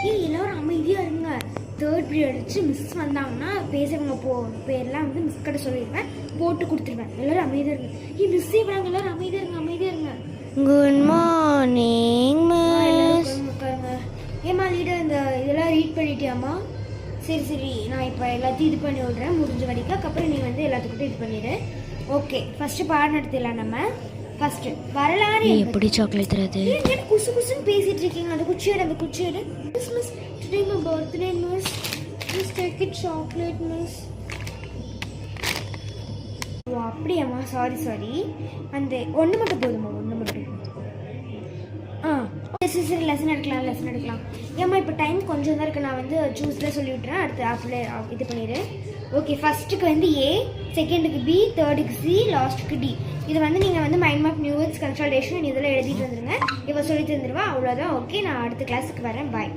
எல்லோரும் அமைதியாக இருங்க. தேர்ட் பீரியட் அடிச்சு மிஸ் வந்தாங்கன்னா பேசுறவங்க பேர்லாம் வந்து மிஸ் கிட்ட சொல்லிடுவேன், போட்டு கொடுத்துருவேன். எல்லோரும் அமைதியாக இருங்க. மிஸ் செய்வாங்க, எல்லோரும் அமைதியாக இருங்க, அமைதியாக இருங்க. Good morning miss. ஏமா லீடர், இந்த இதெல்லாம் ரீட் பண்ணிட்டியாம்மா? சரி சரி, நான் இப்போ எல்லாத்தையும் இது பண்ணி விட்றேன் முடிஞ்ச வரைக்கும். அதுக்கப்புறம் நீ வந்து எல்லாத்துக்கிட்டும் இது பண்ணிடு. ஓகே, ஃபஸ்ட்டு பாடம் நடத்திடலாம். நம்ம ஃபஸ்ட்டு வரலாறு. எப்படி சாக்லேட் தரது? குசு குசுன்னு பேசிட்டு இருக்கீங்க. அந்த குச்சியோட அந்த குச்சியோட miss miss today my birthday miss, please take it chocolate miss. ஓ அப்படியாம்மா, சாரி சாரி. அந்த ஒன்று மட்டும் போதுமா? ஒன்று மட்டும். சரி லெசன் எடுக்கலாம். ஏம்மா இப்போ டைம் கொஞ்சம் தான் இருக்குது. நான் வந்து சூஸில் சொல்லி விட்டுறேன், அடுத்து ஆப்பில் இது பண்ணிடு. ஓகே, ஃபஸ்ட்டுக்கு வந்து ஏ, செகண்டுக்கு பி, தேர்டுக்கு சி, லாஸ்ட்டுக்கு டி. இது வந்து நீங்கள் வந்து mind map, new words, consultation இதெல்லாம் எழுதிட்டு வந்துடுங்க. இவ சொல்லி தந்துடுவா, அவ்வளோதான். ஓகே, நான் அடுத்த கிளாஸுக்கு வரேன். பாய்.